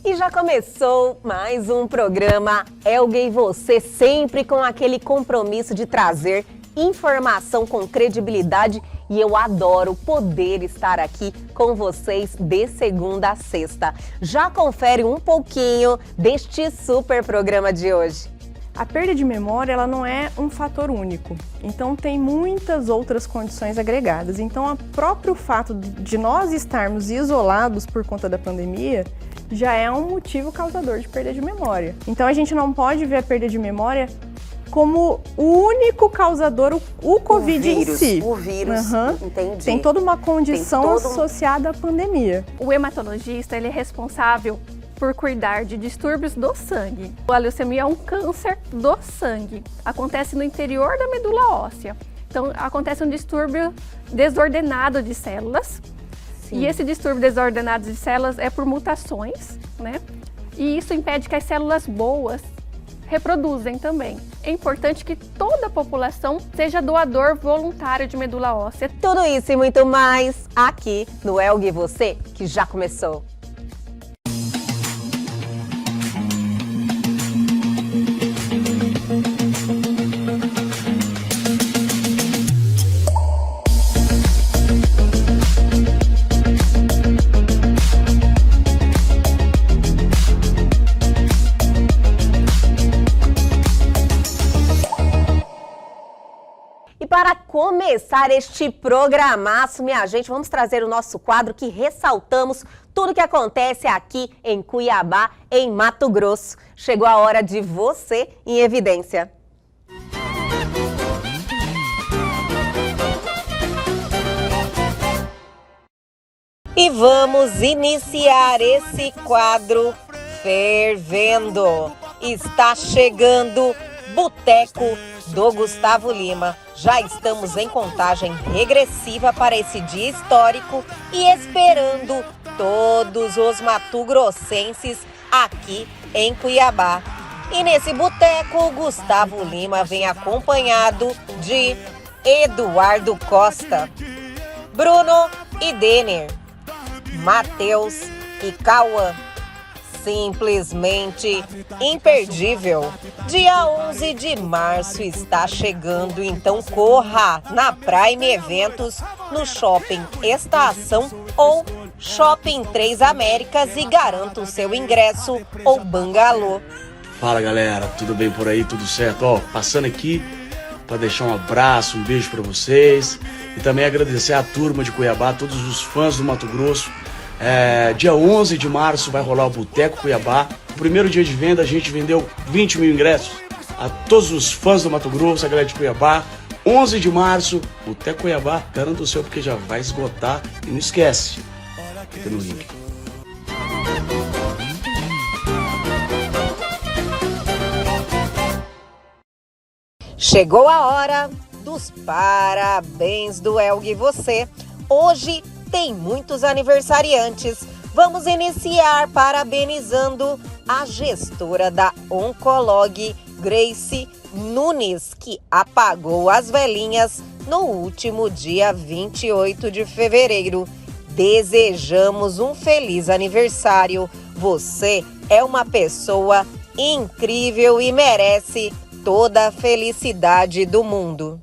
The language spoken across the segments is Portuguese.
E já começou mais um programa Elga e Você, sempre com aquele compromisso de trazer informação com credibilidade, e eu adoro poder estar aqui com vocês de segunda a sexta. Já confere um pouquinho deste super programa de hoje. A perda de memória, ela não é um fator único, então tem muitas outras condições agregadas. Então, o próprio fato de nós estarmos isolados por conta da pandemia já é um motivo causador de perda de memória. Então, a gente não pode ver a perda de memória como o único causador, o Covid em si. O vírus, entendi. Tem toda uma condição associada à pandemia. O hematologista, ele é responsável por cuidar de distúrbios do sangue. A leucemia é um câncer do sangue. Acontece no interior da medula óssea. Então, acontece um distúrbio desordenado de células. Sim. E esse distúrbio desordenado de células é por mutações, né? E isso impede que as células boas reproduzem também. É importante que toda a população seja doador voluntário de medula óssea. Tudo isso e muito mais aqui no Elga e Você, que já começou. Para começar este programaço, minha gente, vamos trazer o nosso quadro que ressaltamos tudo que acontece aqui em Cuiabá, em Mato Grosso. Chegou a hora de Você em Evidência. E vamos iniciar esse quadro fervendo. Está chegando Boteco do Gustavo Lima. Já estamos em contagem regressiva para esse dia histórico e esperando todos os matogrossenses aqui em Cuiabá. E nesse boteco, Gustavo Lima vem acompanhado de Eduardo Costa, Bruno e Denner, Matheus e Cauã. Simplesmente imperdível. Dia 11 de março está chegando, então corra na Prime Eventos, no Shopping Estação ou Shopping Três Américas e garanta o seu ingresso ou bangalô. Fala galera, tudo bem por aí? Tudo certo? Ó, passando aqui para deixar um abraço, um beijo para vocês e também agradecer a turma de Cuiabá, todos os fãs do Mato Grosso. Dia 11 de março vai rolar o Boteco Cuiabá. No primeiro dia de venda a gente vendeu 20 mil ingressos a todos os fãs do Mato Grosso, a galera de Cuiabá. 11 de março, Boteco Cuiabá, garanta o seu porque já vai esgotar. E não esquece, clica no link. Chegou a hora dos parabéns do Elga e Você. Hoje tem muitos aniversariantes. Vamos iniciar parabenizando a gestora da Oncolog, Grace Nunes, que apagou as velhinhas no último dia 28 de fevereiro. Desejamos um feliz aniversário. Você é uma pessoa incrível e merece toda a felicidade do mundo.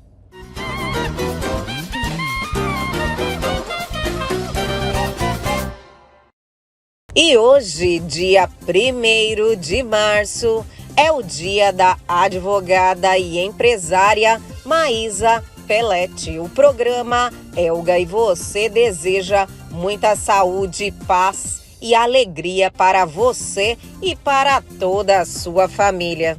E hoje, dia 1º de março, é o dia da advogada e empresária Maísa Pelletti. O programa Elga e Você deseja muita saúde, paz e alegria para você e para toda a sua família.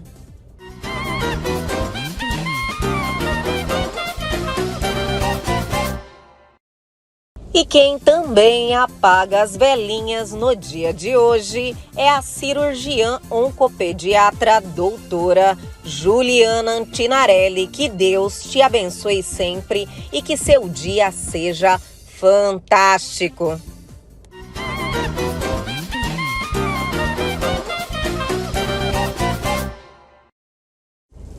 E quem também apaga as velhinhas no dia de hoje é a cirurgiã oncopediatra doutora Juliana Antinarelli. Que Deus te abençoe sempre e que seu dia seja fantástico.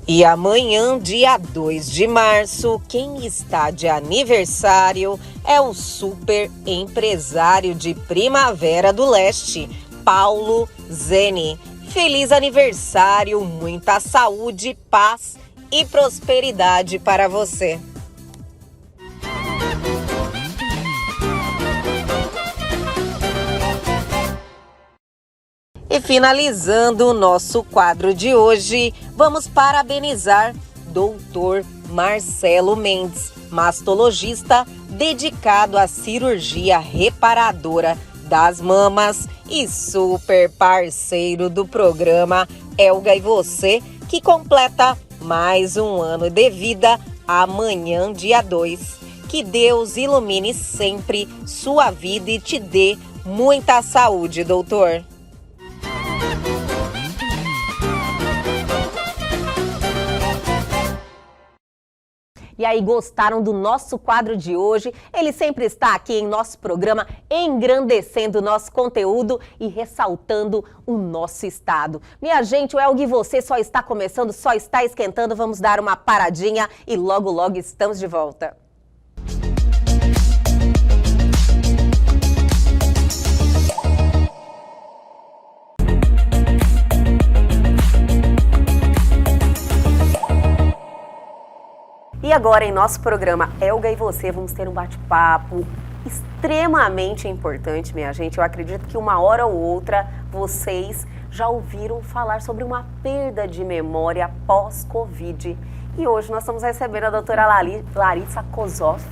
E amanhã, dia 2 de março, quem está de aniversário é o super empresário de Primavera do Leste, Paulo Zene. Feliz aniversário, muita saúde, paz e prosperidade para você. E finalizando o nosso quadro de hoje, vamos parabenizar Dr. Marcelo Mendes, mastologista dedicado à cirurgia reparadora das mamas e super parceiro do programa Elga e Você, que completa mais um ano de vida amanhã, dia 2. Que Deus ilumine sempre sua vida e te dê muita saúde, doutor. E aí, gostaram do nosso quadro de hoje? Ele sempre está aqui em nosso programa, engrandecendo o nosso conteúdo e ressaltando o nosso estado. Minha gente, o Elga e Você só está começando, só está esquentando. Vamos dar uma paradinha e logo, logo estamos de volta. E agora, em nosso programa Elga e Você, vamos ter um bate-papo extremamente importante, minha gente. Eu acredito que uma hora ou outra vocês já ouviram falar sobre uma perda de memória pós-Covid. E hoje nós estamos recebendo a doutora Larissa Kozoff.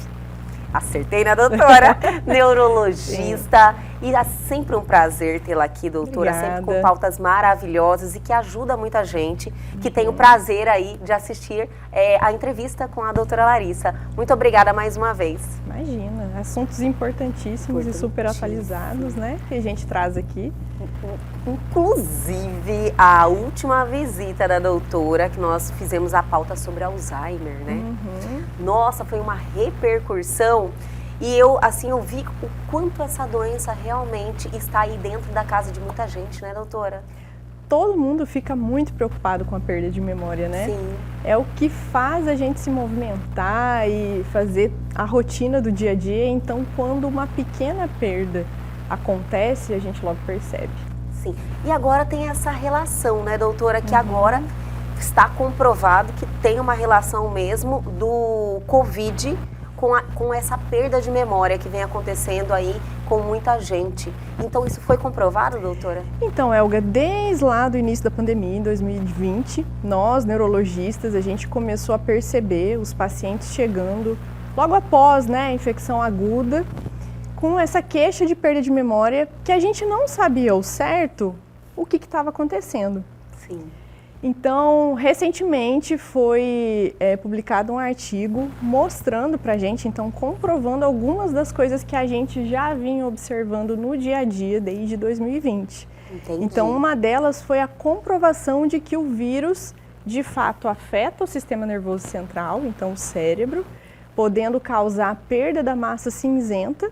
Acertei, né, doutora? Neurologista. E é sempre um prazer tê-la aqui, doutora. Obrigada. Sempre com pautas maravilhosas e que ajuda muita gente que tem o prazer aí de assistir a entrevista com a doutora Larissa. Muito obrigada mais uma vez. Imagina, assuntos importantíssimos e super atualizados, né, que a gente traz aqui. Inclusive, a última visita da doutora, que nós fizemos a pauta sobre Alzheimer, né? Nossa, foi uma repercussão. E eu vi o quanto essa doença realmente está aí dentro da casa de muita gente, né, doutora? Todo mundo fica muito preocupado com a perda de memória, né? Sim. É o que faz a gente se movimentar e fazer a rotina do dia a dia. Então, quando uma pequena perda acontece, a gente logo percebe. Sim. E agora tem essa relação, né, doutora, que agora está comprovado que tem uma relação mesmo do Covid com essa perda de memória que vem acontecendo aí com muita gente. Então, isso foi comprovado, doutora? Então, Elga, desde lá do início da pandemia, em 2020, nós, neurologistas, a gente começou a perceber os pacientes chegando logo após, né, a infecção aguda, com essa queixa de perda de memória, que a gente não sabia ao certo o que estava acontecendo. Sim. Então, recentemente foi publicado um artigo mostrando pra gente, então comprovando algumas das coisas que a gente já vinha observando no dia a dia desde 2020. Entendi. Então, uma delas foi a comprovação de que o vírus, de fato, afeta o sistema nervoso central, então o cérebro, podendo causar perda da massa cinzenta,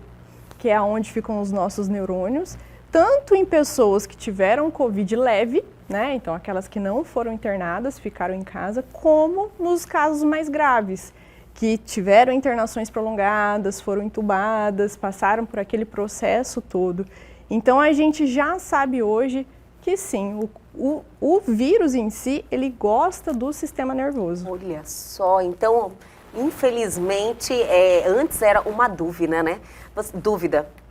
que é onde ficam os nossos neurônios, tanto em pessoas que tiveram Covid leve, né? Então aquelas que não foram internadas, ficaram em casa, como nos casos mais graves, que tiveram internações prolongadas, foram entubadas, passaram por aquele processo todo. Então a gente já sabe hoje que sim, o vírus em si, ele gosta do sistema nervoso. Olha só, então, infelizmente, antes era uma dúvida, né?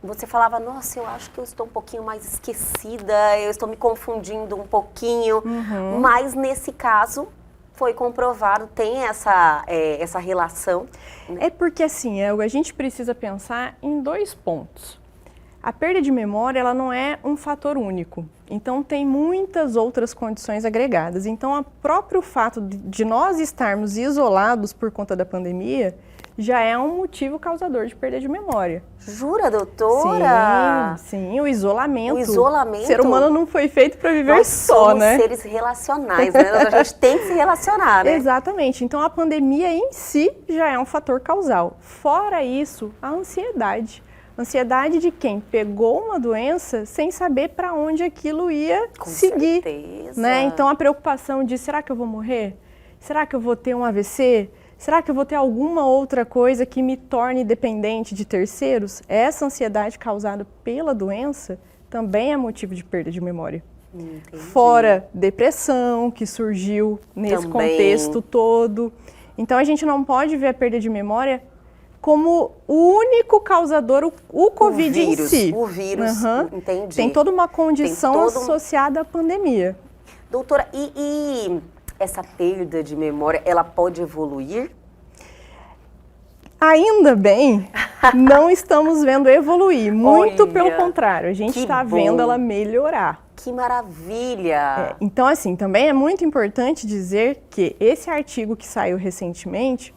Você falava, nossa, eu acho que eu estou um pouquinho mais esquecida, eu estou me confundindo um pouquinho, mas nesse caso foi comprovado, tem essa relação. É porque assim, a gente precisa pensar em dois pontos. A perda de memória, ela não é um fator único, então tem muitas outras condições agregadas. Então, o próprio fato de nós estarmos isolados por conta da pandemia já é um motivo causador de perda de memória. Jura, doutora? Sim, o isolamento. O isolamento. O ser humano não foi feito para viver só, né? Nós somos seres relacionais, né? A gente tem que se relacionar, né? Exatamente. Então, a pandemia em si já é um fator causal. Fora isso, a ansiedade. Ansiedade de quem pegou uma doença sem saber para onde aquilo ia seguir. Certeza. Né? Então, a preocupação de, será que eu vou morrer? Será que eu vou ter um AVC? Será que eu vou ter alguma outra coisa que me torne dependente de terceiros? Essa ansiedade causada pela doença também é motivo de perda de memória. Entendi. Fora depressão, que surgiu nesse Também. contexto todo. Então, a gente não pode ver a perda de memória como o único causador, o Covid em si. O vírus, entendi. Tem toda uma condição Tem todo associada à pandemia. Doutora, e essa perda de memória, ela pode evoluir? Ainda bem, não estamos vendo evoluir. Muito Olha, pelo contrário, a gente que está bom. vendo ela melhorar. Que maravilha! Então, assim, também é muito importante dizer que esse artigo que saiu recentemente,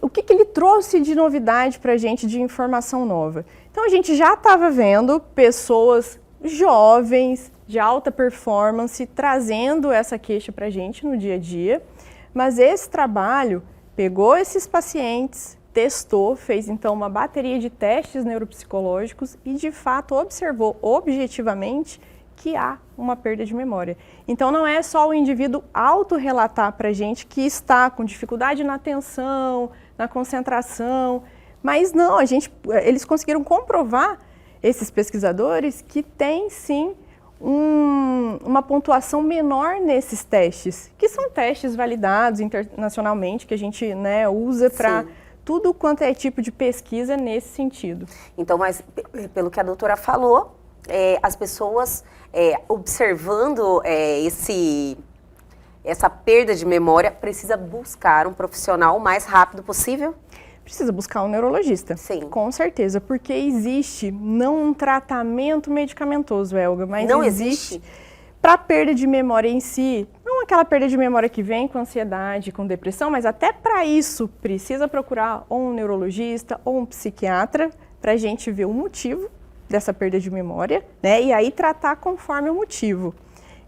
o que ele trouxe de novidade para a gente, de informação nova? Então, a gente já estava vendo pessoas jovens, de alta performance, trazendo essa queixa para a gente no dia a dia, mas esse trabalho pegou esses pacientes, testou, fez então uma bateria de testes neuropsicológicos e de fato observou objetivamente que há uma perda de memória. Então não é só o indivíduo autorrelatar para a gente que está com dificuldade na atenção, na concentração, mas não, eles conseguiram comprovar, esses pesquisadores, que tem sim uma pontuação menor nesses testes, que são testes validados internacionalmente, que a gente usa para tudo quanto é tipo de pesquisa nesse sentido. Então, mas pelo que a doutora falou, as pessoas observando essa perda de memória, precisa buscar um profissional o mais rápido possível? Precisa buscar um neurologista. Sim. Com certeza, porque existe não um tratamento medicamentoso, Elga, mas não existe para perda de memória em si, não aquela perda de memória que vem com ansiedade, com depressão, mas até para isso precisa procurar ou um neurologista ou um psiquiatra para a gente ver o motivo dessa perda de memória, né? E aí tratar conforme o motivo.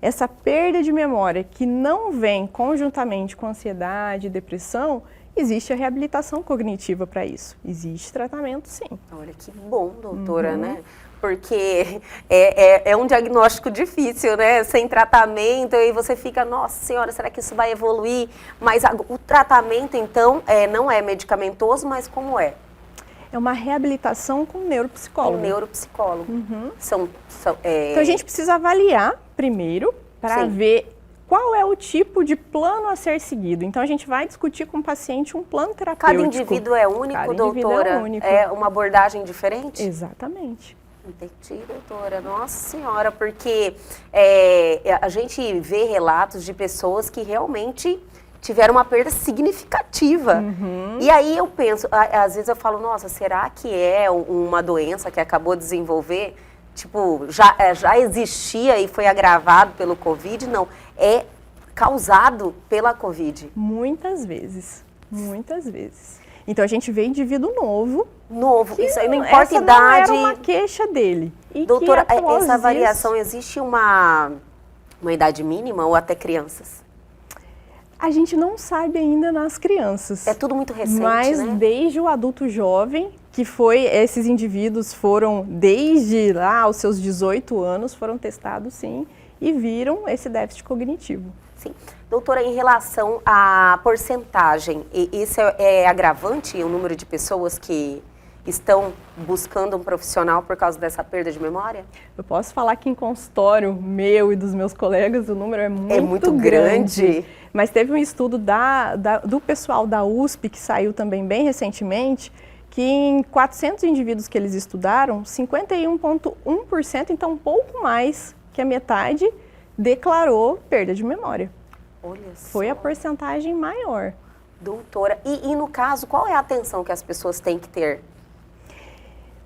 Essa perda de memória que não vem conjuntamente com ansiedade e depressão, existe a reabilitação cognitiva para isso. Existe tratamento, sim. Olha, que bom, doutora, né? Porque é um diagnóstico difícil, né? Sem tratamento, e você fica, nossa senhora, será que isso vai evoluir? Mas o tratamento, então, não é medicamentoso, mas como é? É uma reabilitação com neuropsicólogo. Com neuropsicólogo. Então a gente precisa avaliar primeiro para ver qual é o tipo de plano a ser seguido. Então, a gente vai discutir com o paciente um plano terapêutico. Cada indivíduo é único, doutora? É único. É uma abordagem diferente? Exatamente. Entendi, doutora. Nossa senhora, porque a gente vê relatos de pessoas que realmente tiveram uma perda significativa. E aí eu penso, às vezes eu falo, nossa, será que é uma doença que acabou de desenvolver? Tipo, já existia e foi agravado pelo Covid? Não, é causado pela Covid. Muitas vezes, muitas vezes. Então a gente vê indivíduo novo. Isso aí não importa a idade. Não era uma queixa dele. E doutora, que essa variação, existe uma idade mínima ou até crianças? A gente não sabe ainda nas crianças. É tudo muito recente, mas né? Desde o adulto jovem, esses indivíduos foram, desde lá aos seus 18 anos, foram testados sim, e viram esse déficit cognitivo. Sim. Doutora, em relação à porcentagem, isso é agravante, o número de pessoas que estão buscando um profissional por causa dessa perda de memória? Eu posso falar que em consultório meu e dos meus colegas o número é muito grande. Mas teve um estudo do pessoal da USP, que saiu também bem recentemente, que em 400 indivíduos que eles estudaram, 51,1%, então um pouco mais que a metade, declarou perda de memória. Olha só. Foi a porcentagem maior. Doutora, e no caso, qual é a atenção que as pessoas têm que ter?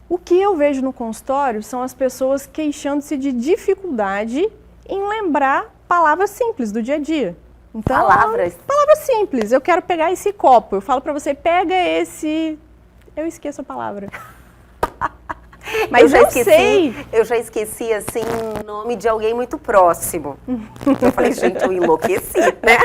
O que eu vejo no consultório são as pessoas queixando-se de dificuldade em lembrar palavras simples do dia a dia. Então, palavras simples. Eu quero pegar esse copo. Eu falo para você, pega esse... Eu esqueço a palavra. Mas eu já esqueci, assim, o nome de alguém muito próximo. Eu falei, gente, eu enlouqueci, né?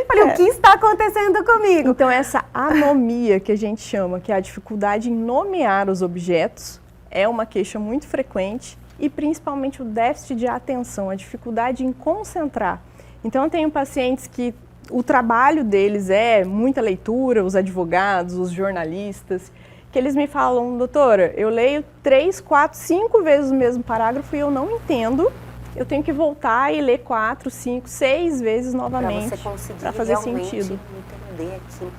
Falei, o que está acontecendo comigo? Então, essa anomia que a gente chama, que é a dificuldade em nomear os objetos, é uma queixa muito frequente, e principalmente o déficit de atenção, a dificuldade em concentrar. Então, eu tenho pacientes que o trabalho deles é muita leitura, os advogados, os jornalistas, que eles me falam, doutora, eu leio 3, 4, 5 vezes o mesmo parágrafo e eu não entendo. Eu tenho que voltar e ler 4, 5, 6 vezes novamente para fazer sentido. Entender aquilo.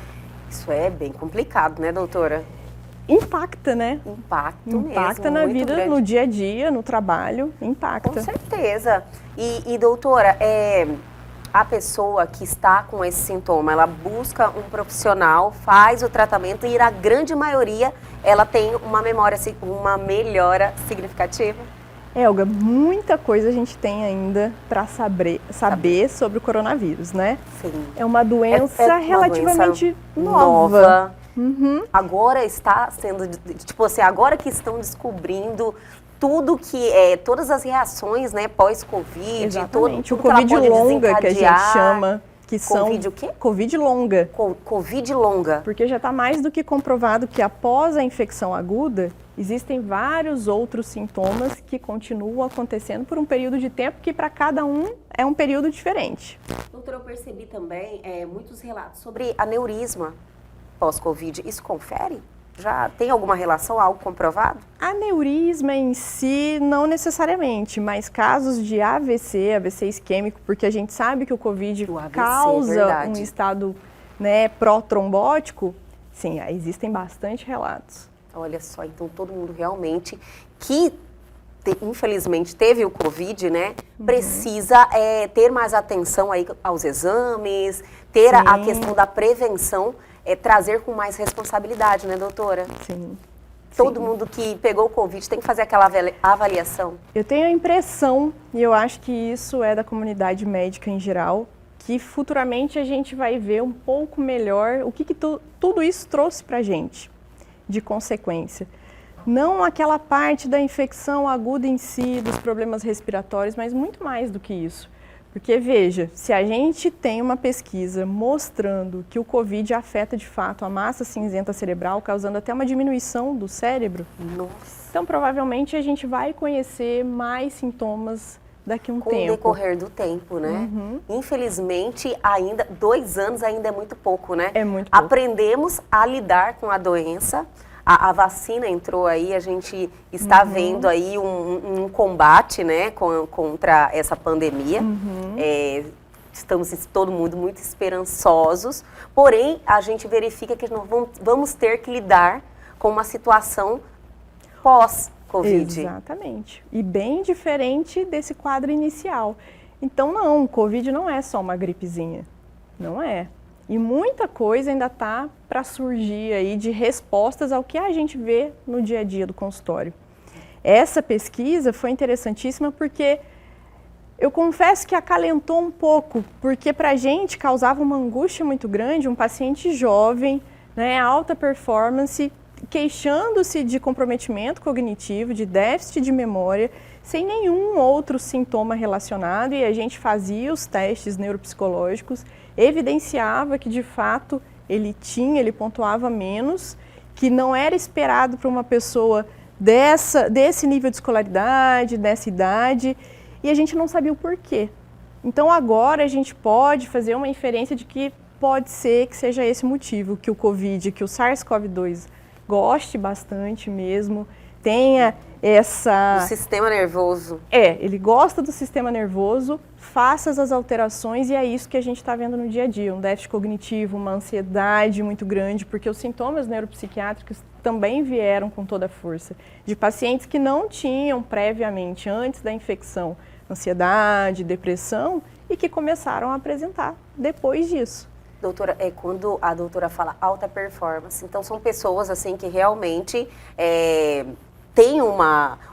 Isso é bem complicado, né, doutora? Impacta, né? Impacta na muito vida, grande. no dia a dia, no trabalho, impacta. Com certeza. E doutora, a pessoa que está com esse sintoma, ela busca um profissional, faz o tratamento e a grande maioria, ela tem uma melhora significativa? Elga, muita coisa a gente tem ainda para saber sobre o coronavírus, né? Sim. É uma doença uma relativamente doença nova. Uhum. Agora está sendo, tipo assim, agora que estão descobrindo tudo que todas as reações, né, pós-Covid, Exatamente. tudo o Covid que ela pode longa que a gente chama, que são Covid o quê? Covid longa. Covid longa. Porque já está mais do que comprovado que após a infecção aguda, existem vários outros sintomas que continuam acontecendo por um período de tempo que para cada um é um período diferente. Doutora, eu percebi também muitos relatos sobre aneurisma pós-Covid. Isso confere? Já tem alguma relação, algo comprovado? Aneurisma em si, não necessariamente, mas casos de AVC, AVC isquêmico, porque a gente sabe que o Covid causa um estado, né, pró-trombótico, sim, existem bastante relatos. Olha só, então todo mundo realmente que infelizmente teve o Covid, né, precisa ter mais atenção aí aos exames, ter a questão da prevenção, trazer com mais responsabilidade, né, doutora? Sim. Todo mundo que pegou o Covid tem que fazer aquela avaliação? Eu tenho a impressão, e eu acho que isso é da comunidade médica em geral, que futuramente a gente vai ver um pouco melhor o que tudo isso trouxe pra gente de consequência. Não aquela parte da infecção aguda em si, dos problemas respiratórios, mas muito mais do que isso. Porque, veja, se a gente tem uma pesquisa mostrando que o Covid afeta de fato a massa cinzenta cerebral, causando até uma diminuição do cérebro, então provavelmente a gente vai conhecer mais sintomas daqui a um tempo. Com o decorrer do tempo, né? Infelizmente, ainda 2 anos ainda é muito pouco, né? É muito pouco. Aprendemos a lidar com a doença. A vacina entrou aí, a gente está vendo aí um combate, né, contra essa pandemia. Estamos todo mundo muito esperançosos, porém a gente verifica que nós vamos ter que lidar com uma situação pós-Covid. Exatamente. E bem diferente desse quadro inicial. Então não, o Covid não é só uma gripezinha, não é. E muita coisa ainda está para surgir aí de respostas ao que a gente vê no dia a dia do consultório. Essa pesquisa foi interessantíssima porque eu confesso que acalentou um pouco, porque para a gente causava uma angústia muito grande um paciente jovem, né, alta performance, queixando-se de comprometimento cognitivo, de déficit de memória, sem nenhum outro sintoma relacionado, e a gente fazia os testes neuropsicológicos, evidenciava que de fato ele pontuava menos, que não era esperado para uma pessoa desse nível de escolaridade, dessa idade, e a gente não sabia o porquê. Então agora a gente pode fazer uma inferência de que pode ser que seja esse motivo, que o Covid, que o SARS-CoV-2 goste bastante mesmo, tenha essa... O sistema nervoso. Ele gosta do sistema nervoso, faça as alterações e é isso que a gente está vendo no dia a dia, um déficit cognitivo, uma ansiedade muito grande, porque os sintomas neuropsiquiátricos também vieram com toda a força, de pacientes que não tinham previamente, antes da infecção, ansiedade, depressão e que começaram a apresentar depois disso. Doutora, quando a doutora fala alta performance, então são pessoas assim que realmente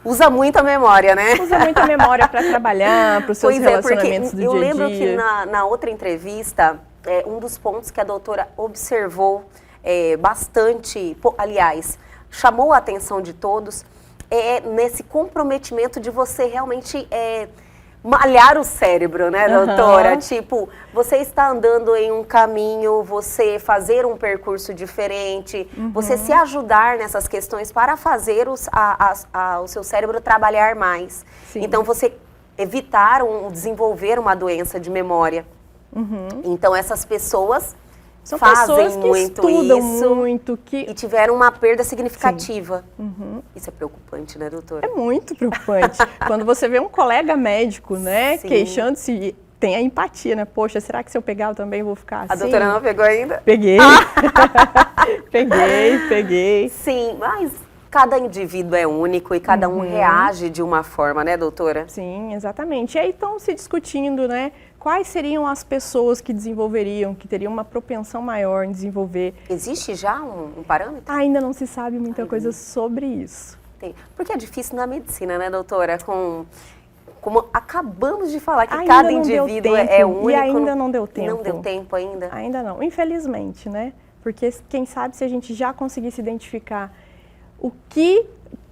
usa muita memória, né? Usa muita memória para trabalhar, para os seus relacionamentos do dia a dia. Eu lembro que na outra entrevista, um dos pontos que a doutora observou bastante, aliás, chamou a atenção de todos, nesse comprometimento de você realmente malhar o cérebro, né, doutora? Tipo, você está andando em um caminho, você fazer um percurso diferente, você se ajudar nessas questões para fazer o seu cérebro trabalhar mais. Sim. Então, você evitar desenvolver uma doença de memória. Então, essas pessoas São fazem pessoas que muito estudam isso muito, e tiveram uma perda significativa. Uhum. Isso é preocupante, né, doutora? É muito preocupante. Quando você vê um colega médico, né, Sim. queixando-se, tem a empatia, né? Poxa, será que se eu pegar eu também vou ficar assim? A doutora não pegou ainda? Peguei. Peguei. Sim, mas cada indivíduo é único e cada um reage de uma forma, né, doutora? Sim, exatamente. E aí estão se discutindo, né? Quais seriam as pessoas que desenvolveriam, que teriam uma propensão maior em desenvolver. Existe já um parâmetro? Ainda não se sabe muita coisa sobre isso. Porque é difícil na medicina, né, doutora? Como acabamos de falar que Ainda cada não deu indivíduo tempo, é único. E ainda não deu tempo. Não deu tempo ainda? Ainda não, infelizmente, né? Porque quem sabe se a gente já conseguisse identificar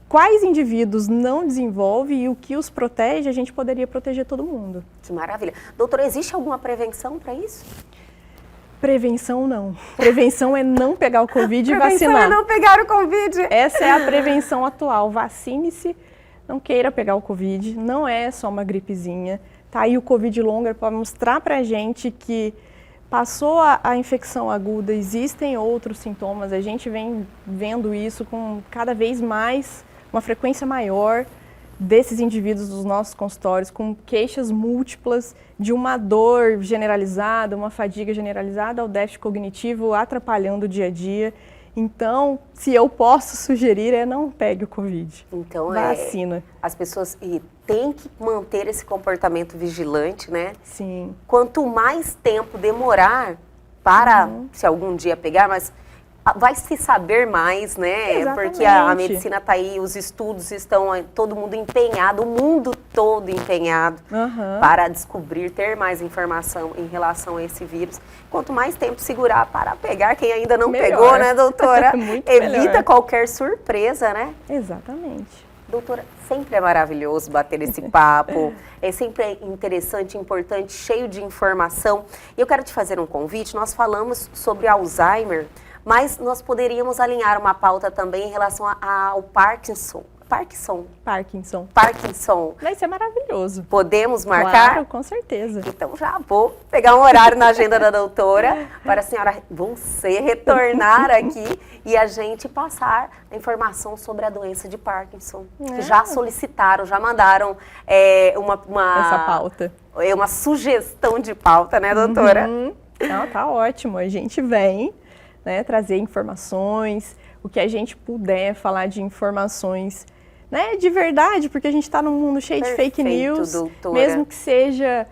quais indivíduos não desenvolvem e o que os protege, a gente poderia proteger todo mundo. Que maravilha. Doutora, existe alguma prevenção para isso? Prevenção não. Prevenção é não pegar o Covid e vacinar. Prevenção é não pegar o Covid. Essa é a prevenção atual. Vacine-se, não queira pegar o Covid, não é só uma gripezinha. Tá aí o Covid longa para mostrar pra gente que passou a infecção aguda, existem outros sintomas, a gente vem vendo isso com cada vez mais, uma frequência maior desses indivíduos dos nossos consultórios, com queixas múltiplas de uma dor generalizada, uma fadiga generalizada ao déficit cognitivo atrapalhando o dia a dia. Então, se eu posso sugerir, não pegue o Covid. Então, vacina. As pessoas têm que manter esse comportamento vigilante, né? Sim. Quanto mais tempo demorar para, se algum dia pegar, mas vai se saber mais, né? Exatamente. Porque a medicina está aí, os estudos estão, todo mundo empenhado, o mundo todo empenhado para descobrir, ter mais informação em relação a esse vírus. Quanto mais tempo segurar para pegar quem ainda não pegou, né, doutora? Evita melhor. Qualquer surpresa, né? Exatamente. Doutora, sempre é maravilhoso bater esse papo, é sempre interessante, importante, cheio de informação. E eu quero te fazer um convite, nós falamos sobre Alzheimer, mas nós poderíamos alinhar uma pauta também em relação ao Parkinson. Vai ser maravilhoso. Podemos marcar? Claro, com certeza. Então já vou pegar um horário na agenda da doutora para a senhora, você retornar aqui e a gente passar a informação sobre a doença de Parkinson. Que já solicitaram, já mandaram essa pauta. Uma sugestão de pauta, né, doutora? Não, tá ótimo. A gente vem, né, trazer informações, o que a gente puder falar de informações, né, de verdade, porque a gente está num mundo cheio de fake news, doutora. Mesmo que seja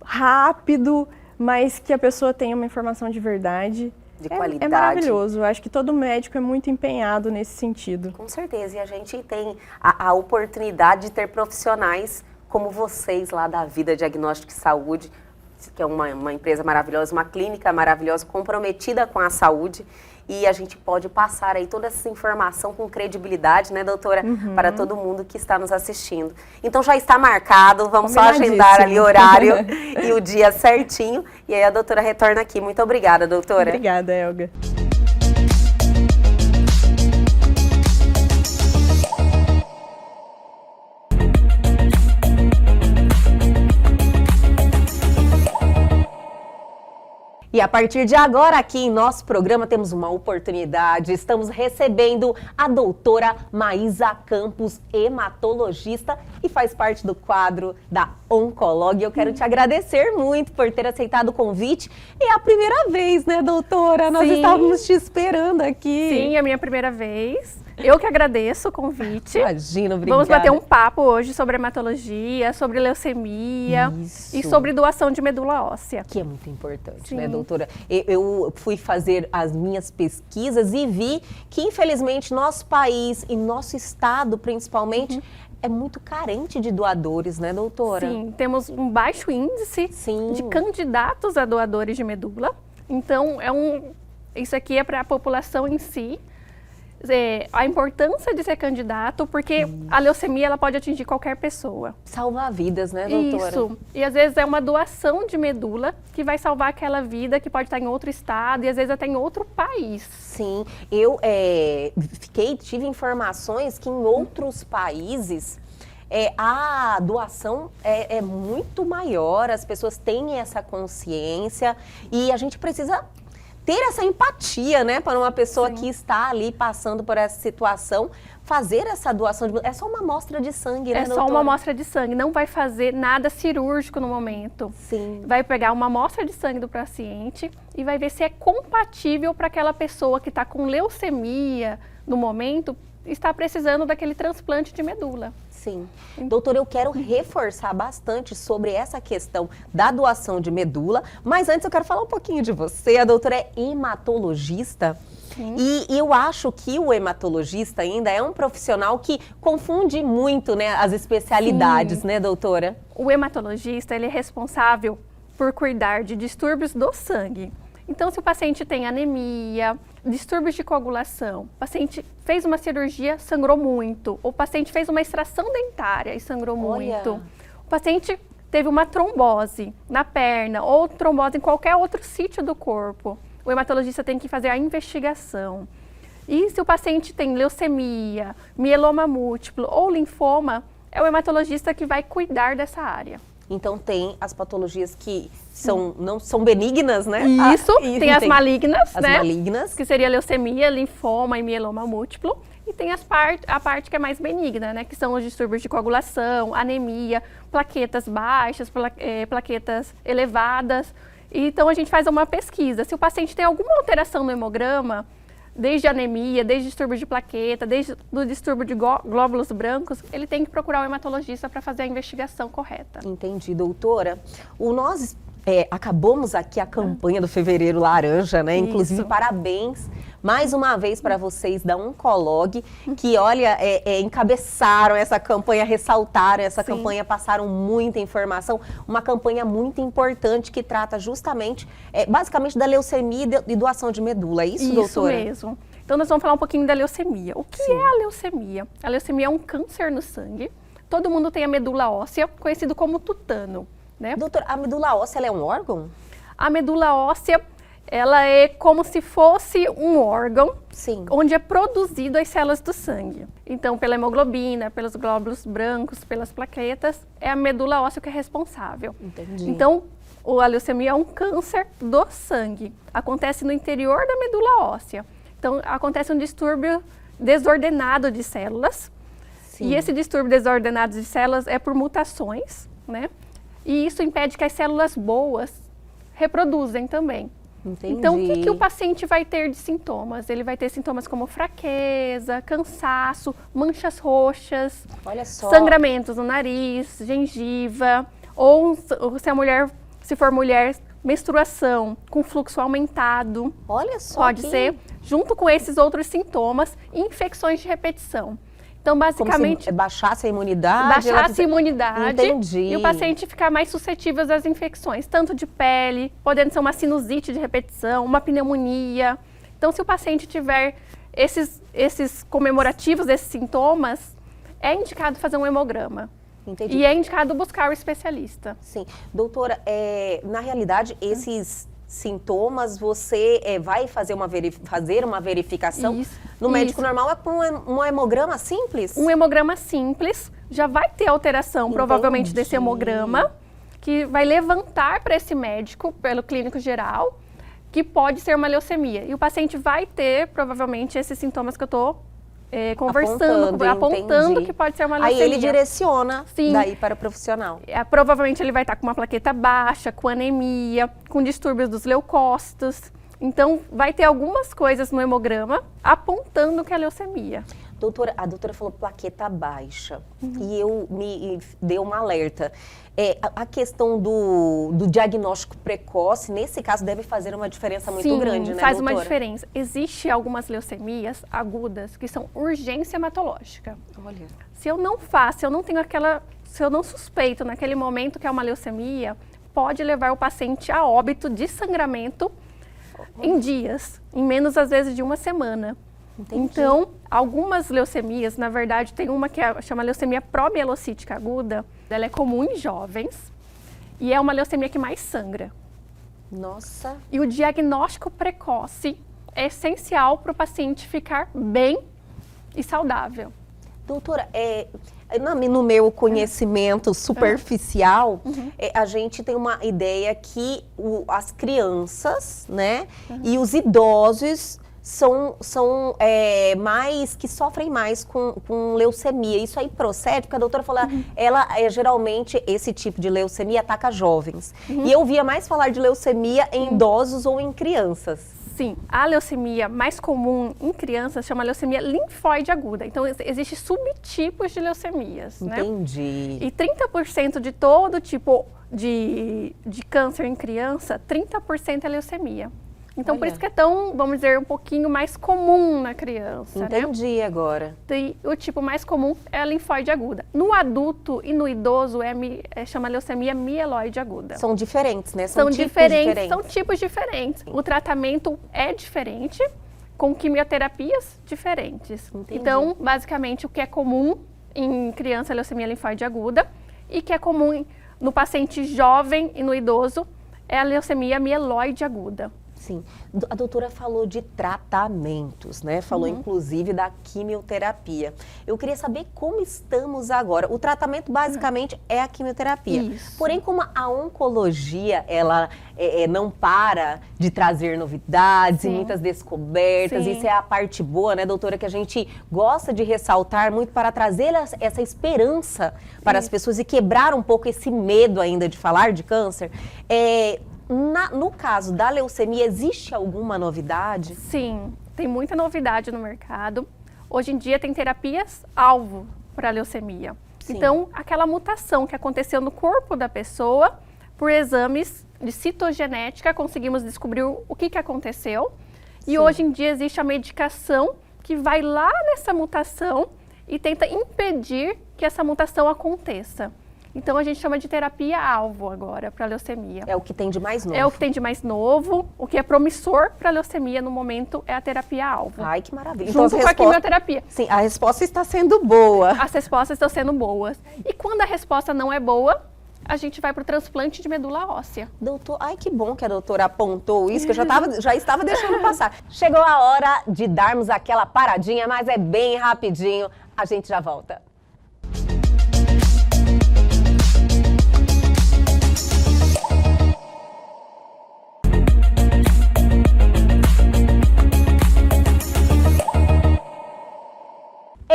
rápido, mas que a pessoa tenha uma informação de verdade. De qualidade. É maravilhoso. Eu acho que todo médico é muito empenhado nesse sentido. Com certeza. E a gente tem a oportunidade de ter profissionais como vocês lá da Vida Diagnóstico e Saúde, que é uma empresa maravilhosa, uma clínica maravilhosa, comprometida com a saúde. E a gente pode passar aí toda essa informação com credibilidade, né, doutora, para todo mundo que está nos assistindo. Então já está marcado, vamos só agendar ali o horário e o dia certinho. E aí a doutora retorna aqui. Muito obrigada, doutora. Obrigada, Elga. E a partir de agora, aqui em nosso programa, temos uma oportunidade. Estamos recebendo a doutora Maísa Campos, hematologista, e faz parte do quadro da Oncolog. Eu quero te agradecer muito por ter aceitado o convite. É a primeira vez, né, doutora? Nós estávamos te esperando aqui. Sim, é a minha primeira vez. Eu que agradeço o convite. Imagina, obrigada. Vamos bater um papo hoje sobre hematologia, sobre leucemia e sobre doação de medula óssea. Que é muito importante, né, doutora? Eu fui fazer as minhas pesquisas e vi que, infelizmente, nosso país e nosso estado, principalmente, é muito carente de doadores, né, doutora? Sim, temos um baixo índice de candidatos a doadores de medula. Então, isso aqui é para a população em si. A importância de ser candidato, porque a leucemia ela pode atingir qualquer pessoa. Salvar vidas, né, doutora? Isso. E às vezes é uma doação de medula que vai salvar aquela vida que pode estar em outro estado e às vezes até em outro país. Sim, eu tive informações que em outros países a doação é muito maior, as pessoas têm essa consciência e a gente precisa ter essa empatia, né, para uma pessoa que está ali passando por essa situação, fazer essa doação de... É só uma amostra de sangue, né, doutora? É só uma amostra de sangue, não vai fazer nada cirúrgico no momento. Sim. Vai pegar uma amostra de sangue do paciente e vai ver se é compatível para aquela pessoa que está com leucemia no momento, está precisando daquele transplante de medula. Sim. Doutora, eu quero reforçar bastante sobre essa questão da doação de medula, mas antes eu quero falar um pouquinho de você. A doutora é hematologista. Sim. E eu acho que o hematologista ainda é um profissional que confunde muito, né, as especialidades, Sim. né, doutora? O hematologista, ele é responsável por cuidar de distúrbios do sangue. Então, se o paciente tem anemia, distúrbios de coagulação, o paciente fez uma cirurgia, sangrou muito, o paciente fez uma extração dentária e sangrou muito, o paciente teve uma trombose na perna ou trombose em qualquer outro sítio do corpo, o hematologista tem que fazer a investigação. E se o paciente tem leucemia, mieloma múltiplo ou linfoma, é o hematologista que vai cuidar dessa área. Então tem as patologias que não são benignas, né? Isso, tem as malignas, as né? malignas. Que seria leucemia, linfoma e mieloma múltiplo. E tem a parte que é mais benigna, né? Que são os distúrbios de coagulação, anemia, plaquetas baixas, plaquetas elevadas. Então a gente faz uma pesquisa. Se o paciente tem alguma alteração no hemograma, desde anemia, desde distúrbio de plaqueta, desde o distúrbio de glóbulos brancos, ele tem que procurar o hematologista para fazer a investigação correta. Entendi, doutora. Nós acabamos aqui a campanha do Fevereiro Laranja, né? Isso. Inclusive, parabéns mais uma vez para vocês da Oncolog, que, olha, encabeçaram essa campanha, ressaltaram essa Sim. campanha, passaram muita informação. Uma campanha muito importante que trata justamente, basicamente, da leucemia e doação de medula. É isso, doutora? Isso mesmo. Então, nós vamos falar um pouquinho da leucemia. O que é a leucemia? A leucemia é um câncer no sangue. Todo mundo tem a medula óssea, conhecido como tutano, né? Doutora, a medula óssea ela é um órgão? A medula óssea, ela é como se fosse um órgão, Sim. onde é produzido as células do sangue. Então, pela hemoglobina, pelos glóbulos brancos, pelas plaquetas, é a medula óssea que é responsável. Entendi. Então, a leucemia é um câncer do sangue. Acontece no interior da medula óssea. Então, acontece um distúrbio desordenado de células. Sim. E esse distúrbio desordenado de células é por mutações, né? E isso impede que as células boas reproduzem também. Entendi. Então, o que o paciente vai ter de sintomas? Ele vai ter sintomas como fraqueza, cansaço, manchas roxas, Olha só. sangramentos no nariz, gengiva, ou se for mulher, menstruação com fluxo aumentado. Olha só. Pode ser, junto com esses outros sintomas, infecções de repetição. Então, basicamente, como se baixasse a imunidade. baixasse a imunidade. Entendi. E o paciente ficar mais suscetível às infecções, tanto de pele, podendo ser uma sinusite de repetição, uma pneumonia. Então, se o paciente tiver esses comemorativos, esses sintomas, é indicado fazer um hemograma. Entendi. E é indicado buscar o especialista. Sim. Doutora, na realidade, esses sintomas, você vai fazer uma verificação Isso, no médico isso. normal, é com um hemograma simples? Um hemograma simples, já vai ter alteração, provavelmente, Entendi. desse hemograma, que vai levantar para esse médico, pelo clínico geral, que pode ser uma leucemia. E o paciente vai ter, provavelmente, esses sintomas que eu estou conversando, apontando entendi. que pode ser uma leucemia. Aí ele direciona Sim. daí para o profissional. Provavelmente ele vai estar com uma plaqueta baixa, com anemia, com distúrbios dos leucócitos. Então, vai ter algumas coisas no hemograma apontando que é leucemia. Doutora, a doutora falou plaqueta baixa e me deu um alerta. A questão do diagnóstico precoce, nesse caso, deve fazer uma diferença muito Sim, grande, né, faz doutora? uma diferença. Existem algumas leucemias agudas que são urgência hematológica. Olha. Se eu não se eu não suspeito naquele momento que é uma leucemia, pode levar o paciente a óbito de sangramento em dias, em menos às vezes de uma semana. Entendi. Então, algumas leucemias, na verdade, tem uma que chama leucemia promielocítica aguda, ela é comum em jovens e é uma leucemia que mais sangra. Nossa. E o diagnóstico precoce é essencial para o paciente ficar bem e saudável. Doutora, no meu conhecimento superficial, a gente tem uma ideia que as crianças, né, e os idosos são mais, que sofrem mais com leucemia. Isso aí procede, porque a doutora falou, geralmente esse tipo de leucemia ataca jovens. E eu ouvia mais falar de leucemia em idosos ou em crianças. Sim, a leucemia mais comum em crianças chama leucemia linfóide aguda. Então, existem subtipos de leucemias, né? Entendi. E 30% de todo tipo de câncer em criança, 30% é leucemia. Então, por isso que é tão, vamos dizer, um pouquinho mais comum na criança, Entendi agora. E o tipo mais comum é a linfóide aguda. No adulto e no idoso chama leucemia mieloide aguda. São diferentes, né? São diferentes, são tipos diferentes. O tratamento é diferente, com quimioterapias diferentes. Entendi. Então, basicamente, o que é comum em criança é leucemia linfóide aguda e que é comum no paciente jovem e no idoso é a leucemia mieloide aguda. Sim. A doutora falou de tratamentos, né? Falou inclusive da quimioterapia. Eu queria saber como estamos agora. O tratamento basicamente é a quimioterapia. Isso. Porém, como a oncologia, ela não para de trazer novidades e muitas descobertas. Sim. Isso é a parte boa, né, doutora, que a gente gosta de ressaltar muito para trazer essa esperança para as pessoas e quebrar um pouco esse medo ainda de falar de câncer. No caso da leucemia, existe alguma novidade? Sim, tem muita novidade no mercado. Hoje em dia tem terapias-alvo para a leucemia. Sim. Então, aquela mutação que aconteceu no corpo da pessoa, por exames de citogenética, conseguimos descobrir o que aconteceu. E Sim. hoje em dia existe a medicação que vai lá nessa mutação e tenta impedir que essa mutação aconteça. Então, a gente chama de terapia-alvo agora para a leucemia. É o que tem de mais novo. É o que tem de mais novo, o que é promissor para a leucemia no momento é a terapia-alvo. Ai, que maravilha. Junto com a quimioterapia. Sim, a resposta está sendo boa. As respostas estão sendo boas. E quando a resposta não é boa, a gente vai para o transplante de medula óssea. Doutor, ai, que bom que a doutora apontou isso, que eu já estava deixando passar. Chegou a hora de darmos aquela paradinha, mas é bem rapidinho. A gente já volta.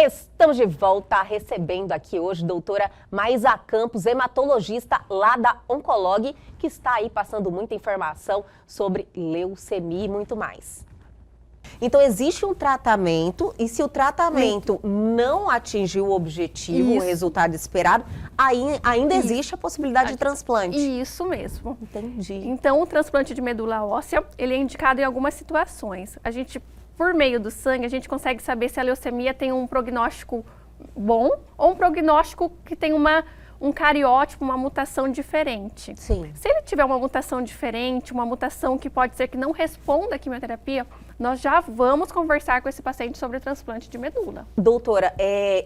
Estamos de volta recebendo aqui hoje doutora Maísa Campos, hematologista lá da Oncolog, que está aí passando muita informação sobre leucemia e muito mais. Então, existe um tratamento e se o tratamento não atingir o objetivo, o resultado esperado, ainda existe a possibilidade de transplante. Isso mesmo. Entendi. Então, o transplante de medula óssea, ele é indicado em algumas situações. A gente, por meio do sangue, a gente consegue saber se a leucemia tem um prognóstico bom ou um prognóstico que tem um cariótipo, uma mutação diferente. Sim. Se ele tiver uma mutação diferente, uma mutação que pode ser que não responda à quimioterapia, nós já vamos conversar com esse paciente sobre o transplante de medula. Doutora,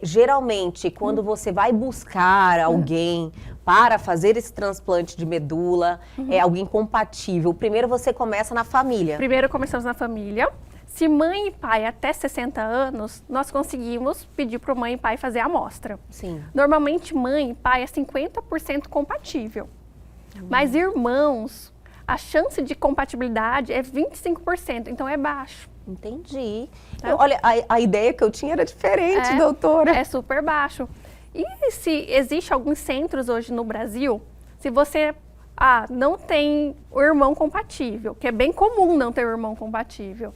geralmente quando você vai buscar alguém para fazer esse transplante de medula, alguém compatível, primeiro você começa na família. Primeiro começamos na família. Se mãe e pai até 60 anos, nós conseguimos pedir para mãe e pai fazer a amostra. Sim. Normalmente, mãe e pai é 50% compatível. Mas irmãos, a chance de compatibilidade é 25%, então é baixo. Entendi. Tá? Olha, a ideia que eu tinha era diferente, doutora. É super baixo. E se existe alguns centros hoje no Brasil, se você não tem o irmão compatível, que é bem comum não ter o irmão compatível,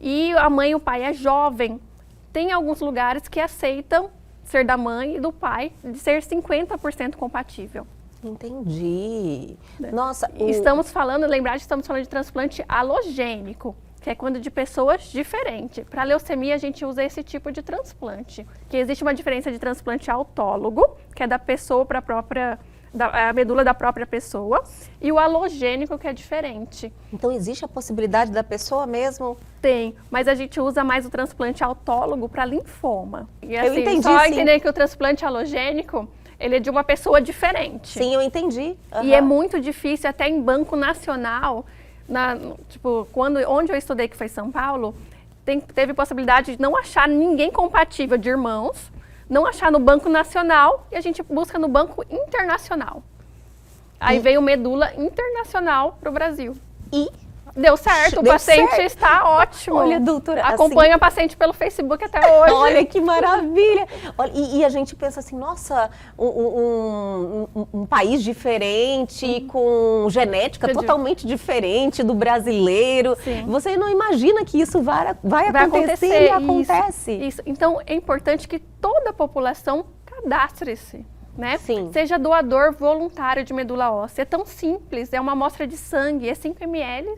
e a mãe e o pai é jovem, tem alguns lugares que aceitam ser da mãe e do pai de ser 50% compatível. Entendi. Nossa, Estamos falando de transplante alogênico, que é quando de pessoas diferentes. Para leucemia, a gente usa esse tipo de transplante. Que existe uma diferença de transplante autólogo, que é da pessoa para a medula da própria pessoa, e o alogênico, que é diferente. Então existe a possibilidade da pessoa mesmo? Tem, mas a gente usa mais o transplante autólogo para linfoma. E assim, Eu entendi, só sim. entender que o transplante alogênico, ele é de uma pessoa diferente. Sim, eu entendi. E é muito difícil, até em banco nacional, onde eu estudei, que foi São Paulo, teve possibilidade de não achar ninguém compatível de irmãos, não achar no Banco Nacional e a gente busca no Banco Internacional. Aí veio medula internacional para o Brasil. E deu certo, o deu paciente certo. está ótimo. Olha, doutora, acompanha a paciente pelo Facebook até hoje. Olha que maravilha! Olha, e a gente pensa assim, nossa, um país diferente, com genética totalmente diferente do brasileiro. Sim. Você não imagina que isso vai acontecer e acontece. Isso. Então, é importante que toda a população cadastre-se. Né? Sim. Seja doador voluntário de medula óssea. É tão simples, é uma amostra de sangue, é 5 ml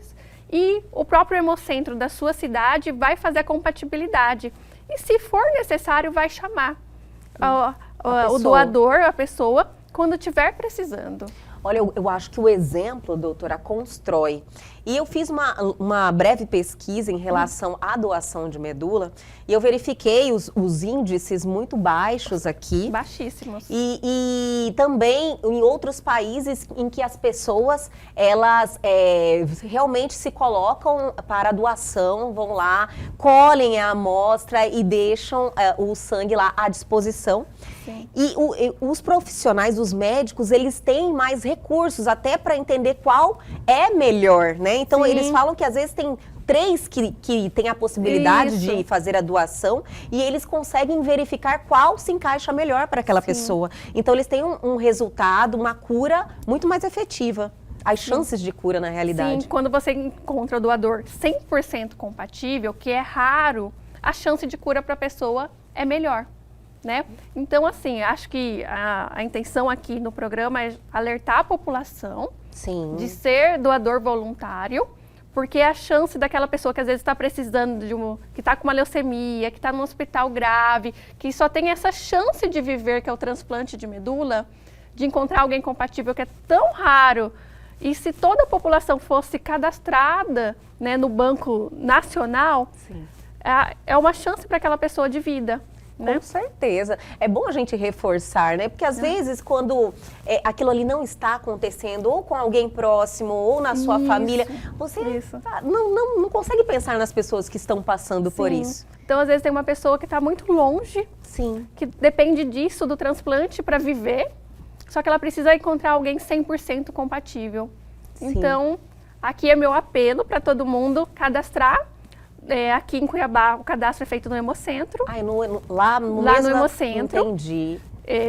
e o próprio hemocentro da sua cidade vai fazer a compatibilidade. E se for necessário, vai chamar o doador, a pessoa, quando estiver precisando. Olha, eu acho que o exemplo, doutora, constrói. E eu fiz uma breve pesquisa em relação à doação de medula e eu verifiquei os índices muito baixos aqui. Baixíssimos. E também em outros países em que as pessoas, elas realmente se colocam para a doação, vão lá, colhem a amostra e deixam o sangue lá à disposição. Sim. E os profissionais, os médicos, eles têm mais recursos até para entender qual é melhor, né? Então, Sim. eles falam que às vezes tem 3 que têm a possibilidade de fazer a doação e eles conseguem verificar qual se encaixa melhor para aquela pessoa. Então, eles têm um resultado, uma cura muito mais efetiva. As chances de cura, na realidade. Sim, quando você encontra o doador 100% compatível, que é raro, a chance de cura para a pessoa é melhor. Né? Então, assim, acho que a intenção aqui no programa é alertar a população de ser doador voluntário, porque a chance daquela pessoa que às vezes está precisando que está com uma leucemia, que está num hospital grave, que só tem essa chance de viver, que é o transplante de medula, de encontrar alguém compatível, que é tão raro. E se toda a população fosse cadastrada, né, no Banco Nacional, é uma chance para aquela pessoa de vida. Né? Com certeza. É bom a gente reforçar, né? Porque às vezes quando aquilo ali não está acontecendo, ou com alguém próximo, ou na sua família, você não consegue pensar nas pessoas que estão passando por isso. Então, às vezes tem uma pessoa que está muito longe, que depende disso, do transplante, para viver, só que ela precisa encontrar alguém 100% compatível. Então, aqui é meu apelo para todo mundo cadastrar. Aqui em Cuiabá, o cadastro é feito no Hemocentro. Lá no Hemocentro. Entendi.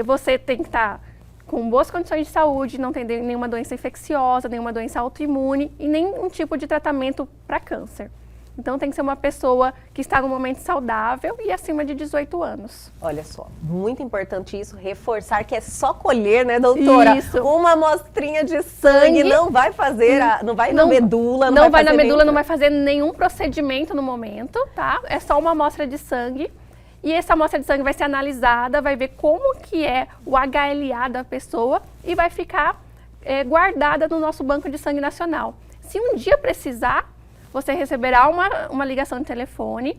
Você tem que estar com boas condições de saúde, não tem nenhuma doença infecciosa, nenhuma doença autoimune e nenhum tipo de tratamento para câncer. Então, tem que ser uma pessoa que está no momento saudável e acima de 18 anos. Olha só, muito importante isso, reforçar que é só colher, né, doutora? Isso. Uma amostrinha de sangue não vai fazer, não vai na medula, não vai na medula, não vai fazer nenhum procedimento no momento, tá? É só uma amostra de sangue. E essa amostra de sangue vai ser analisada, vai ver como que é o HLA da pessoa e vai ficar guardada no nosso banco de sangue nacional. Se um dia precisar, você receberá uma ligação de telefone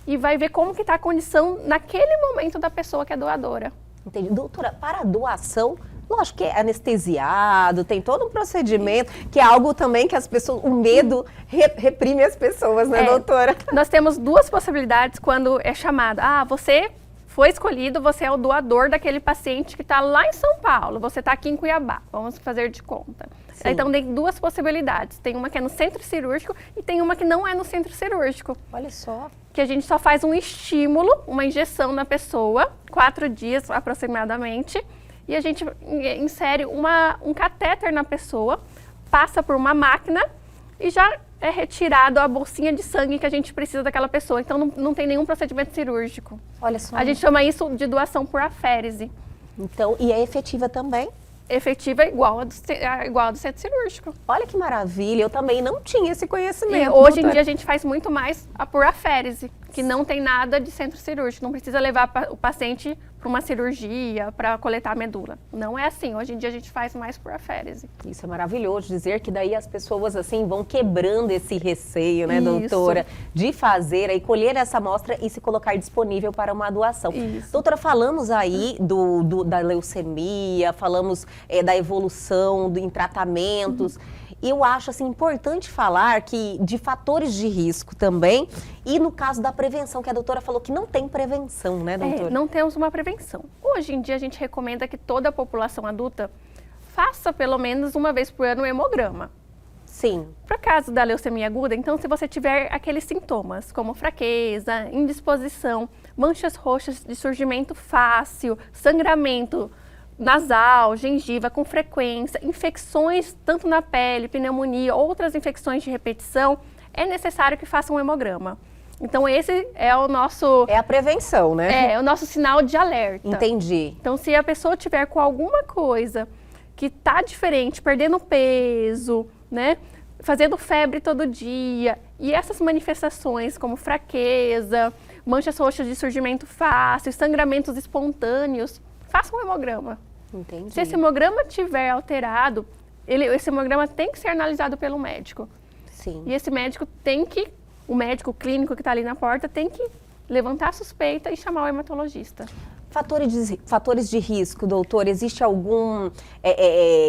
e vai ver como que está a condição naquele momento da pessoa que é doadora. Entendi. Doutora, para a doação, lógico que é anestesiado, tem todo um procedimento, que é algo também que as pessoas, o medo reprime as pessoas, né, doutora? Nós temos 2 possibilidades quando é chamado. Você foi escolhido, você é o doador daquele paciente que está lá em São Paulo, você está aqui em Cuiabá, vamos fazer de conta. Então, tem 2 possibilidades. Tem uma que é no centro cirúrgico e tem uma que não é no centro cirúrgico. Olha só. Que a gente só faz um estímulo, uma injeção na pessoa, 4 dias aproximadamente, e a gente insere um catéter na pessoa, passa por uma máquina e já é retirado a bolsinha de sangue que a gente precisa daquela pessoa. Então, não tem nenhum procedimento cirúrgico. Olha só. A gente chama isso de doação por aférese. Então, e é efetiva também? Efetiva igual a do centro cirúrgico. Olha que maravilha, eu também não tinha esse conhecimento. Hoje em dia a gente faz muito mais a por aférese, que não tem nada de centro cirúrgico, não precisa levar o paciente para uma cirurgia, para coletar a medula. Não é assim, hoje em dia a gente faz mais por aférese. Isso é maravilhoso, dizer que daí as pessoas assim vão quebrando esse receio, né, doutora, de fazer e colher essa amostra e se colocar disponível para uma doação. Isso. Doutora, falamos aí da leucemia, falamos da evolução em tratamentos eu acho assim, importante falar que de fatores de risco também, e no caso da prevenção, que a doutora falou que não tem prevenção, né, doutora? Não temos uma prevenção. Hoje em dia a gente recomenda que toda a população adulta faça pelo menos uma vez por ano um hemograma. Sim. Para o caso da leucemia aguda, então, se você tiver aqueles sintomas, como fraqueza, indisposição, manchas roxas de surgimento fácil, sangramento nasal, gengiva com frequência, infecções tanto na pele, pneumonia, outras infecções de repetição, é necessário que faça um hemograma. Então, esse é o nosso... É a prevenção, né? É o nosso sinal de alerta. Entendi. Então, se a pessoa tiver com alguma coisa que está diferente, perdendo peso, né, fazendo febre todo dia, e essas manifestações como fraqueza, manchas roxas de surgimento fácil, sangramentos espontâneos, faça um hemograma. Entendi. Se esse hemograma tiver alterado, esse hemograma tem que ser analisado pelo médico. Sim. E esse médico o médico clínico que está ali na porta tem que levantar a suspeita e chamar o hematologista. Fatores de risco, doutor, existe algum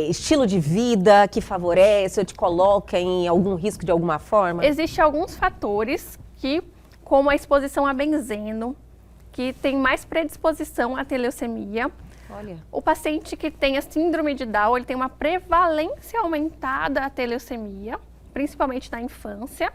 estilo de vida que favorece ou te coloca em algum risco de alguma forma? Existem alguns fatores como a exposição a benzeno, que tem mais predisposição à ter leucemia. Olha. O paciente que tem a síndrome de Down, ele tem uma prevalência aumentada à ter leucemia, principalmente na infância,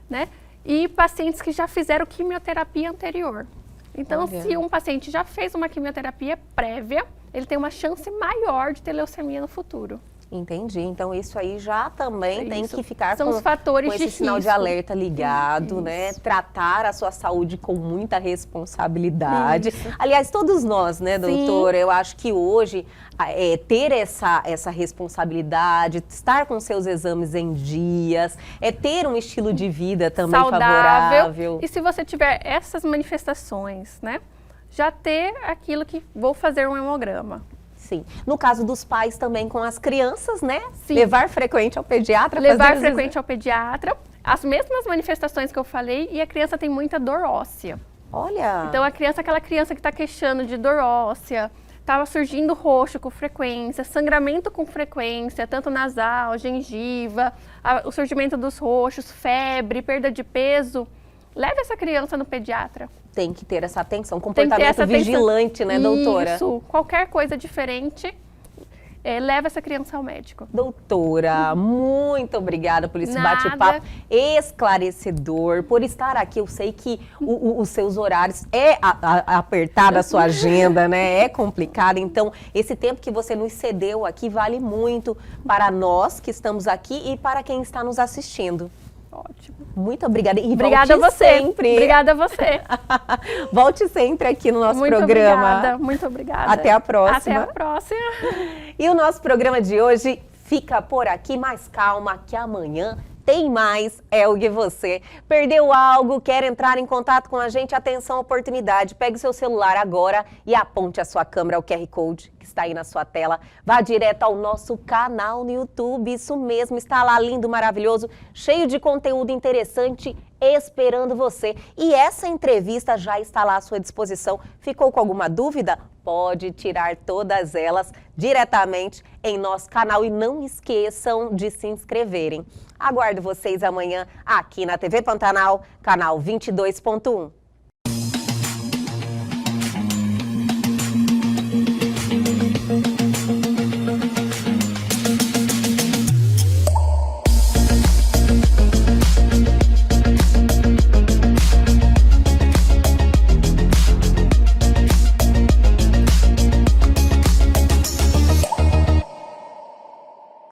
né? E pacientes que já fizeram quimioterapia anterior. Então, Olha. se um paciente já fez uma quimioterapia prévia, ele tem uma chance maior de ter leucemia no futuro. Entendi. Então, isso aí já também tem que ficar São os fatores com esse de sinal de risco. alerta ligado, né? Tratar a sua saúde com muita responsabilidade. Isso. Aliás, todos nós, né, doutora? Eu acho que hoje ter essa responsabilidade, estar com seus exames em dias, ter um estilo de vida também favorável. E se você tiver essas manifestações, né? Já ter aquilo que vou fazer um hemograma. Sim. No caso dos pais também com as crianças, né? Sim. Levar frequente ao pediatra. Levar frequente ao pediatra. As mesmas manifestações que eu falei, e a criança tem muita dor óssea. Olha! Então, aquela criança que está queixando de dor óssea, estava surgindo roxo com frequência, sangramento com frequência, tanto nasal, gengiva, o surgimento dos roxos, febre, perda de peso, leve essa criança no pediatra. Tem que ter essa atenção, comportamento vigilante, né, doutora? Isso, qualquer coisa diferente, leva essa criança ao médico. Doutora, muito obrigada por esse bate-papo esclarecedor, por estar aqui. Eu sei que os seus horários apertada a sua agenda, né? É complicado. Então, esse tempo que você nos cedeu aqui vale muito para nós que estamos aqui e para quem está nos assistindo. Ótimo. Muito obrigada. E obrigada volte a você. Sempre. Obrigada a você. Volte sempre aqui no nosso muito programa. Obrigada, muito obrigada. Até a próxima. Até a próxima. E o nosso programa de hoje fica por aqui. Mais calma que amanhã tem mais Elgue Você. Perdeu algo? Quer entrar em contato com a gente? Atenção, oportunidade. Pegue seu celular agora e aponte a sua câmera ao QR Code que está aí na sua tela. Vá direto ao nosso canal no YouTube. Isso mesmo, está lá lindo, maravilhoso, cheio de conteúdo interessante esperando você. E essa entrevista já está lá à sua disposição. Ficou com alguma dúvida? Pode tirar todas elas diretamente em nosso canal e não esqueçam de se inscreverem. Aguardo vocês amanhã aqui na TV Pantanal, canal 22.1.